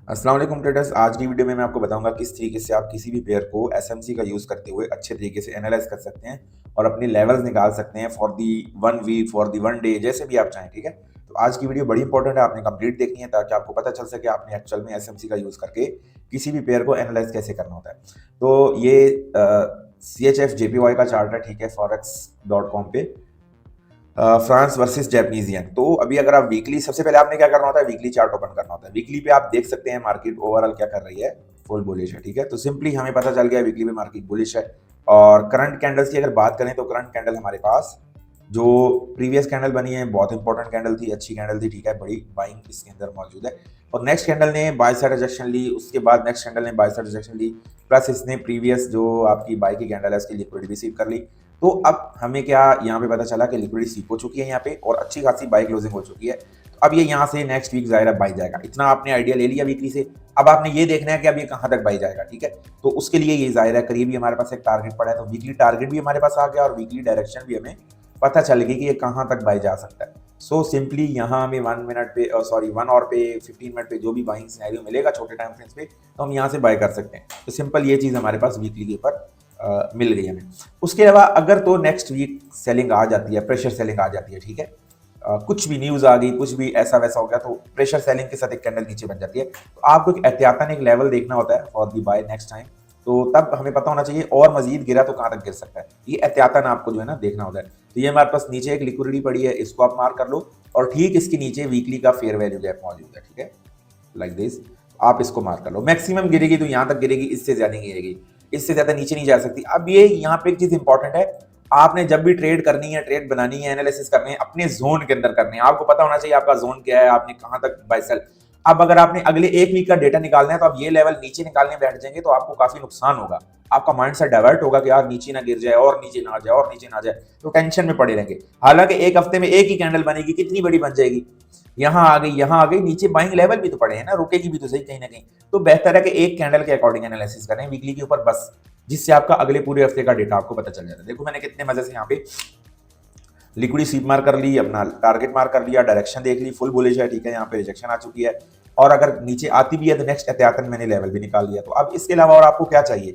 अस्सलाम वालेकुम ट्रेडर्स। आज की वीडियो में मैं आपको बताऊंगा किस तरीके से आप किसी भी पेयर को एसएमसी का यूज़ करते हुए अच्छे तरीके से एनालाइज कर सकते हैं और अपने लेवल्स निकाल सकते हैं for the 1 week, for the 1 day, जैसे भी आप चाहें। ठीक है, तो आज की वीडियो बड़ी इंपॉर्टेंट है, आपने कंप्लीट देखनी है ताकि आपको पता चल सके आपने एक्चुअल में एसएमसी का यूज़ करके किसी भी पेयर को एनालाइज कैसे करना होता है। तो ये CHF JPY का चार्ट है, ठीक है, forex.com पे फ्रांस वर्सेस जैपनीज येन। तो अभी अगर आप वीकली, सबसे पहले आपने क्या करना होता है, वीकली चार्ट ओपन करना होता है। वीकली पे आप देख सकते हैं मार्केट ओवरऑल क्या कर रही है, फुल बुलिश है। ठीक है, तो सिंपली हमें पता चल गया वीकली में मार्केट बुलिश है। और करंट कैंडल्स की अगर बात करें तो करंट कैंडल हमारे पास जो प्रीवियस कैंडल बनी है बहुत इंपॉर्टेंट कैंडल थी, अच्छी कैंडल थी। ठीक है, बड़ी बाइंग इसके अंदर मौजूद है। और नेक्स्ट कैंडल ने बाय साइड रिजेक्शन ली, उसके बाद नेक्स्ट कैंडल ने बाय साइड रिजेक्शन ली, प्लस इसने प्रीवियस जो आपकी बाय की कैंडल है उसकी लिक्विडिटी रिसीव कर ली। तो अब हमें क्या यहाँ पे पता चला कि लिक्विडिटी सीप हो चुकी है यहाँ पे और अच्छी खासी बाई क्लोजिंग हो चुकी है। तो अब ये यहाँ से नेक्स्ट वीक जाहिर बाई जाएगा। इतना आपने आइडिया ले लिया वीकली से, अब आपने ये देखना है कि अब ये कहाँ तक बाई जाएगा। ठीक है, तो उसके लिए ये जाहिर है करीब ही हमारे पास एक टारगेट पड़ा है, तो वीकली टारगेट भी हमारे पास आ गया और वीकली डायरेक्शन भी हमें पता चल गई कि ये कहाँ तक बाई जा सकता है। सो सिंपली यहाँ हमें 1 मिनट पे, सॉरी 1 आवर पे, 15 मिनट पे जो भी बाइंग सिनेरियो मिलेगा छोटे टाइम फ्रेम्स पे, तो हम यहाँ से बाय कर सकते हैं। तो सिंपल ये चीज़ हमारे पास वीकली के ऊपर मिल गई हमें। उसके अलावा अगर तो नेक्स्ट वीक सेलिंग आ जाती है, प्रेशर सेलिंग आ जाती है, ठीक है, कुछ भी न्यूज आ गई, कुछ भी ऐसा वैसा हो गया, तो प्रेशर सेलिंग के साथ एक कैंडल नीचे बन जाती है, तो आपको एक एहतियातन एक लेवल देखना होता है for the buy next time. तो तब हमें पता होना चाहिए और मजीद गिरा तो कहाँ तक गिर सकता है, ये एहतियातन आपको जो है ना देखना होता है। तो ये हमारे पास नीचे एक लिक्विडिटी पड़ी है, इसको आप मार्क कर लो और ठीक इसके नीचे वीकली का फेयर वैल्यू गैप मौजूद है। ठीक है, लाइक दिस आप इसको मार्क कर लो। मैक्सिमम गिरेगी तो यहाँ तक गिरेगी, इससे ज्यादा नहीं गिरेगी, इससे ज्यादा नीचे नहीं जा सकती। अब ये यहाँ पे एक चीज इंपॉर्टेंट है, आपने जब भी ट्रेड करनी है, ट्रेड बनानी है, एनालिसिस करनी है, अपने जोन के अंदर करनी है। आपको पता होना चाहिए आपका जोन क्या है, आपने कहां तक बाय सेल। अब अगर आपने अगले एक वीक का डेटा निकालना है तो आप ये लेवल नीचे निकालने बैठ जाएंगे तो आपको काफी नुकसान होगा। आपका माइंड सेट डाइवर्ट होगा कि यार नीचे ना गिर जाए और नीचे ना आ जाए और नीचे ना आ जाए, तो टेंशन में पड़े रहेंगे। हालांकि एक हफ्ते में एक ही कैंडल बनेगी, कितनी बड़ी बन जाएगी, यहाँ आ गई, यहाँ आ गई, नीचे बाइंग लेवल भी तो पड़े हैं ना, रुकेगी भी तो सही कहीं ना कहीं। तो बेहतर है कि एक कैंडल के अकॉर्डिंग एनालिसिस करें वीकली के ऊपर बस, जिससे आपका अगले पूरे हफ्ते का डेटा आपको पता चल जाता है। देखो मैंने कितने मजे से यहाँ पे लिक्विडिटी सीप मार कर ली, अपना टारगेट मार कर लिया, डायरेक्शन देख ली, फुल बुलिश है। ठीक है, यहाँ पे रिजेक्शन आ चुकी है और अगर नीचे आती भी है तो नेक्स्ट एहतियातन मैंने लेवल भी निकाल लिया। तो अब इसके अलावा और आपको क्या चाहिए,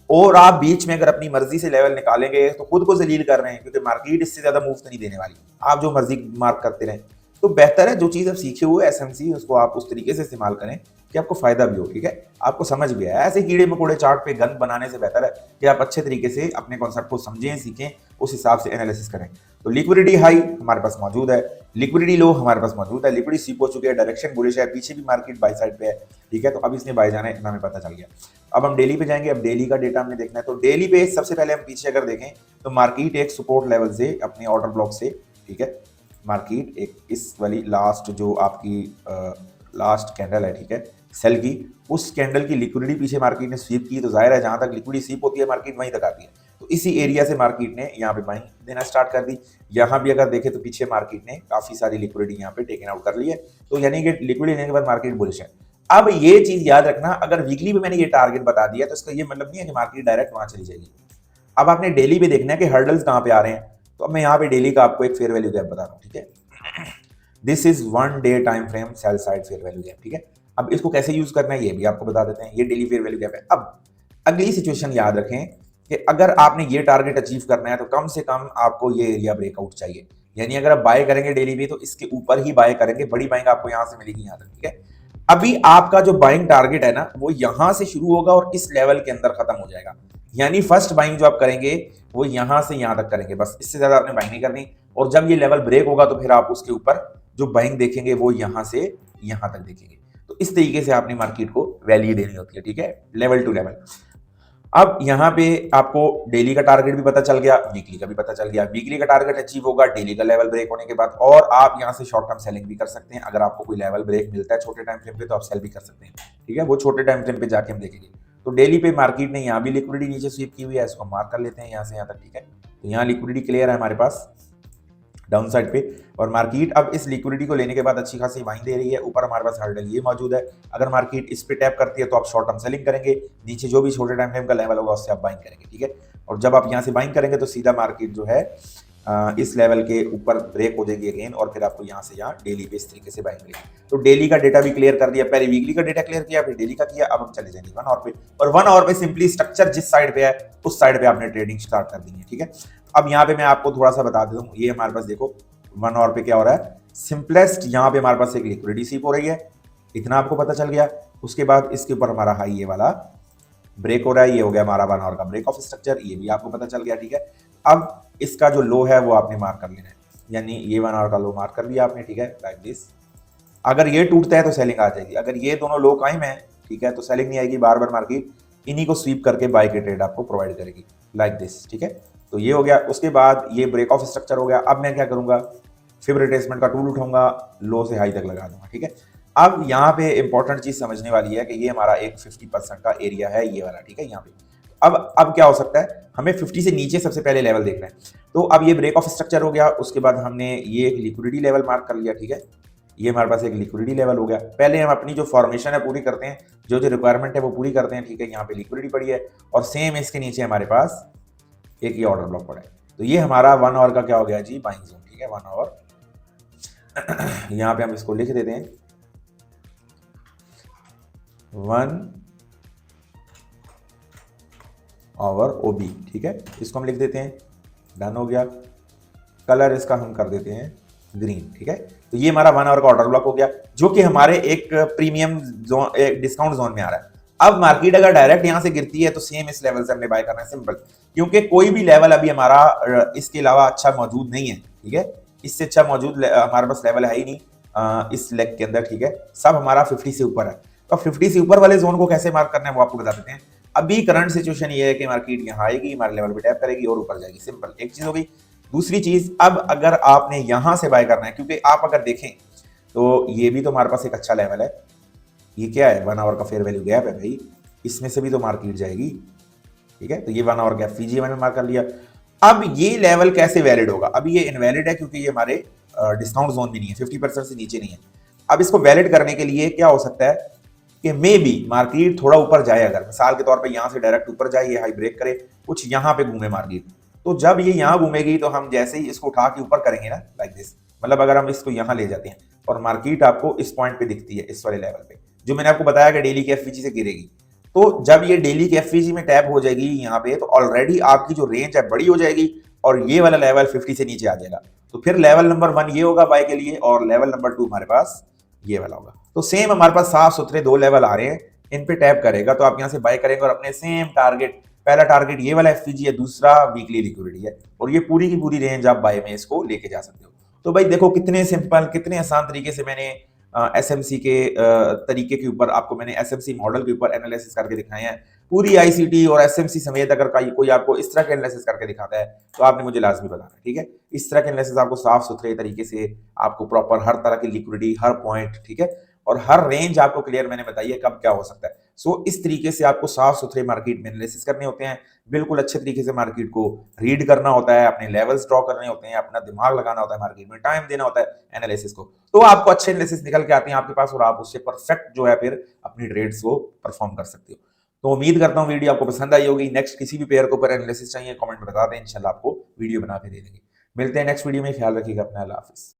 और आप बीच में अगर अपनी मर्जी से लेवल निकालेंगे तो खुद को जलील कर रहे हैं, क्योंकि मार्केट इससे ज्यादा मूव तो नहीं देने वाली, आप जो मर्जी मार्क करते रहें। तो बेहतर है जो चीज आप सीखे हुए एसएमसी उसको आप उस तरीके से इस्तेमाल करें कि आपको फायदा भी हो। ठीक है, आपको समझ भी आए। ऐसे कीड़े मकोड़े चार्ट पे गंद बनाने से बेहतर है कि आप अच्छे तरीके से अपने कॉन्सेप्ट को समझें, सीखें, उस हिसाब से एनालिसिस करें। तो लिक्विडिटी हाई हमारे पास मौजूद है, लिक्विडिटी लो हमारे पास मौजूद है, लिक्विडिटी सीप हो चुकी है, डायरेक्शन बुलिश है, पीछे भी मार्केट बाय साइड पे है। ठीक है, तो अब इसने बाय जाना है, इतना हमें पता चल गया। अब हम डेली पे जाएंगे, अब डेली का डेटा हमने देखना है। तो डेली पे सबसे पहले हम पीछे अगर देखें तो मार्केट एक सपोर्ट लेवल से, अपने ऑर्डर ब्लॉक से, ठीक है, मार्केट एक इस वाली लास्ट जो आपकी लास्ट कैंडल है, ठीक है, सेल की, उस कैंडल की लिक्विडिटी पीछे मार्केट ने स्वीप की। तो जाहिर है जहां तक लिक्विडिटी स्वीप होती है मार्केट वहीं तक आती है, तो इसी एरिया से मार्केट ने यहाँ पे बाइंग देना स्टार्ट कर दी। यहाँ भी अगर देखें तो पीछे मार्केट ने काफी सारी लिक्विडिटी यहाँ पे टेकन आउट कर ली है, तो यानी कि लिक्विडिटी लेने के बाद मार्केट बुलिश है। अब ये चीज याद रखना, अगर वीकली में मैंने ये टारगेट बता दिया तो इसका ये मतलब नहीं है कि मार्केट डायरेक्ट वहां चली जाएगी। अब आपने डेली पे देखना है कि हर्डल्स कहाँ पे आ रहे हैं। तो अब मैं यहाँ पे डेली का आपको एक फेयर वैल्यू गैप बता रहा हूँ। ठीक है, this is 1 day time frame sell side fair value gap. ठीक है, अब इसको कैसे यूज करना है ये भी आपको बता देते हैं। ये डेली फेयर वैल्यू गैप है। अब अगली सिचुएशन याद रखें कि अगर आपने ये टारगेट अचीव करना है तो कम से कम आपको ये एरिया ब्रेकआउट चाहिए। यानी अगर आप बाय करेंगे डेली पे तो इसके ऊपर ही बाय करेंगे, बड़ी बाइंग आपको यहां से मिलेगी यहां तक। ठीक है, अभी आपका जो बाइंग टारगेट है ना वो यहां से शुरू होगा और इस लेवल के अंदर खत्म हो जाएगा। यानी फर्स्ट बाइंग जो आप करेंगे वो यहां से यहां तक करेंगे, बस इससे ज्यादा आपने बाइंग नहीं करनी। और जब ये लेवल ब्रेक होगा तो फिर आप उसके ऊपर जो बाइंग देखेंगे वो यहां से यहां तक देखेंगे। तो इस तरीके से आपने मार्केट को वैल्यू देनी होती है। ठीक है, लेवल टू लेवल। अब यहाँ पे आपको डेली का टारगेट भी पता चल गया, वीकली का भी पता चल गया। वीकली का टारगेट अचीव होगा डेली का लेवल ब्रेक होने के बाद, और आप यहाँ से शॉर्ट टर्म सेलिंग भी कर सकते हैं। अगर आपको कोई लेवल ब्रेक मिलता है छोटे टाइम फ्रेम पे तो आप सेल भी कर सकते हैं। ठीक है, वो छोटे टाइम फ्रेम पे जाके हम देखेंगे। तो डेली पे मार्केट ने यहाँ भी लिक्विडिटी नीचे स्वीप की हुई है, इसको मार्क कर लेते हैं यहाँ से यहाँ तक। ठीक है, तो यहाँ लिक्विडिटी क्लियर है हमारे पास डाउन साइड पे, और मार्केट अब इस लिक्विडिटी को लेने के बाद अच्छी खासी बाइंग दे रही है। ऊपर हमारे पास हर्डल ये मौजूद है, अगर मार्केट इस पे टैप करती है तो आप शॉर्ट टर्म सेलिंग करेंगे, नीचे जो भी छोटे टाइम फ्रेम का लेवल होगा उससे आप बाइंग करेंगे। ठीक है, और जब आप यहाँ से बाइंग करेंगे तो सीधा मार्केट जो है इस लेवल के ऊपर ब्रेक हो जाएगी अगेन और फिर आपको यहाँ से यहाँ डेली पे इस तरीके से बाइंग मिलेगी। तो डेली का डेटा भी क्लियर कर दिया, पहले वीकली का डेटा क्लियर किया, फिर डेली का किया। अब हम चले जाएंगे 1 आवर पे, और 1 आवर पे सिंपली स्ट्रक्चर जिस साइड पे है उस साइड पे आपने ट्रेडिंग स्टार्ट कर दी है, ठीक है। अब यहाँ पे मैं आपको थोड़ा सा बता देता हूँ, ये हमारे पास देखो 1 आवर पे क्या हो रहा है। सिंपलेस्ट यहाँ पे हमारे पास एक लिक्विडिटी सीप हो रही है, इतना आपको पता चल गया। उसके बाद इसके ऊपर हमारा हाई ये वाला ब्रेक हो रहा है, ये हो गया हमारा 1 आवर का ब्रेक ऑफ स्ट्रक्चर, ये भी आपको पता चल गया, ठीक है। अब इसका जो लो है वो आपने मार्क कर लेना है, यानी ये 1 आवर का लो मार्क कर लिया आपने, ठीक है, लाइक दिस। अगर ये टूटता है तो सेलिंग आ जाएगी, अगर ये दोनों लो कायम है, ठीक है, तो सेलिंग नहीं आएगी। बार बार मार्केट इन्हीं को स्वीप करके बाय के ट्रेड आपको प्रोवाइड करेगी, लाइक दिस, ठीक है। तो ये हो गया। उसके बाद ये ब्रेक ऑफ स्ट्रक्चर हो गया। अब मैं क्या करूंगा, फिर रिट्रेसमेंट का टूल उठाऊंगा, लो से हाई तक लगा दूंगा, ठीक है। अब यहाँ पे इंपॉर्टेंट चीज समझने वाली है कि ये हमारा एक 50% का एरिया है ये वाला, ठीक है। यहाँ पे अब क्या हो सकता है, हमें 50 से नीचे सबसे पहले लेवल देखना है। तो अब ये ब्रेक ऑफ स्ट्रक्चर हो गया, उसके बाद हमने ये एक लिक्विडिटी लेवल मार्क कर लिया, ठीक है। ये हमारे पास एक लिक्विडिटी लेवल हो गया। पहले हम अपनी जो फॉर्मेशन है पूरी करते हैं, जो जो रिक्वायरमेंट है वो पूरी करते हैं, ठीक है। यहाँ पे लिक्विडिटी पड़ी है और सेम इसके नीचे हमारे पास एक ये ऑर्डर ब्लॉक पड़ा है। तो ये हमारा 1 आवर का क्या हो गया जी, बाइंग जोन, ठीक है, 1 आवर। यहाँ पे हम इसको लिख देते हैं 1 आवर ओबी, ठीक है, इसको हम लिख देते हैं, डन हो गया। कलर इसका हम कर देते हैं ग्रीन, ठीक है। तो ये हमारा 1 आवर का ऑर्डर ब्लॉक हो गया, जो कि हमारे एक प्रीमियम जोन, एक डिस्काउंट जोन में आ रहा है। अब मार्केट अगर डायरेक्ट यहां से गिरती है तो सेम इस लेवल से हमने बाय करना है, सिंपल, क्योंकि कोई भी लेवल अभी हमारा इसके अलावा अच्छा मौजूद नहीं है, ठीक है। इससे अच्छा मौजूद हमारे पास लेवल है ही नहीं इस लेग के अंदर, ठीक है। सब हमारा 50 से ऊपर है। तो 50 से ऊपर वाले जोन को कैसे मार्क करना है वो आपको बता देते हैं। अभी करंट सिचुएशन ये है कि मार्केट यहाँ आएगी, हमारे लेवल पे टैप करेगी और ऊपर जाएगी, सिंपल, एक चीज हो गई। दूसरी चीज, अब अगर आपने यहां से बाय करना है, क्योंकि आप अगर देखें तो ये भी तो हमारे पास एक अच्छा लेवल है, ये क्या है, 1 आवर का फेयर वैल्यू गैप है भाई, इसमें से भी तो मार्केट जाएगी, ठीक है। तो ये 1 आवर गैप फीजी मैंने मार्क कर लिया। अब ये लेवल कैसे वैलिड होगा, अभी ये इनवैलिड है क्योंकि ये हमारे डिस्काउंट जोन भी नहीं है, 50% से नीचे नहीं है। अब इसको वैलिड करने के लिए क्या हो सकता है कि मे बी मार्केट थोड़ा ऊपर जाए, अगर मिसाल के तौर पे यहां से डायरेक्ट ऊपर जाए, ये हाई ब्रेक करे, कुछ यहां पे घूमे मार्केट, तो जब ये यहां घूमेगी तो हम जैसे ही इसको उठा के ऊपर करेंगे ना, लाइक दिस, मतलब अगर हम इसको यहां ले जाते हैं और मार्केट आपको इस पॉइंट पे दिखती है, इस वाले लेवल पे, जो मैंने आपको बताया कि डेली की एफवीजी से गिरेगी, तो जब ये डेली की एफवीजी में टैप हो जाएगी यहाँ पे, तो ऑलरेडी आपकी जो रेंज है बड़ी हो जाएगी और ये वाला लेवल 50 से नीचे आ जाएगा। तो फिर लेवल नंबर 1 ये होगा बाय के लिए, और लेवल नंबर 2 हमारे पास ये वाला होगा। तो सेम हमारे पास साफ सुथरे 2 लेवल आ रहे हैं, इन पे टैप करेगा तो आप यहाँ से बाय करेंगे और अपने सेम टारगेट, पहला टारगेट ये वाला एफवीजी है, दूसरा वीकली लिक्विडिटी है, और ये पूरी की पूरी रेंज आप बाय में इसको लेके जा सकते हो। तो भाई देखो कितने सिंपल, कितने आसान तरीके से मैंने एसएमसी के तरीके के ऊपर आपको मैंने एसएमसी मॉडल के ऊपर एनालिसिस करके दिखाए हैं। पूरी आईसीटी और एसएमसी समेत अगर कोई आपको इस तरह के एनालिसिस करके दिखाता है तो आपने मुझे लाजमी बताना, ठीक है। इस तरह के एनालिसिस आपको साफ सुथरे तरीके से, आपको प्रॉपर हर तरह की लिक्विडिटी, हर पॉइंट, ठीक है, और हर रेंज आपको क्लियर मैंने बताई है कब क्या हो सकता है। सो इस तरीके से आपको साफ सुथरे मार्केट में एनालिसिस करने होते हैं, बिल्कुल अच्छे तरीके से मार्केट को रीड करना होता है, अपने लेवल्स ड्रॉ करने होते हैं, अपना दिमाग लगाना होता है, मार्केट में टाइम देना होता है एनालिसिस को, तो आपको अच्छे एनालिसिस निकल के आते हैं आपके पास और आप उससे परफेक्ट जो है फिर अपनी ट्रेड्स को परफॉर्म कर सकते हो। तो उम्मीद करता हूँ वीडियो आपको पसंद आई होगी। नेक्स्ट किसी भी पेयर के ऊपर एनालिसिस चाहिए कमेंट में बता दें, इंशाल्लाह आपको वीडियो बना के दे देंगे। मिलते हैं नेक्स्ट वीडियो में, ख्याल रखिएगा अपना, अल्लाह हाफिज।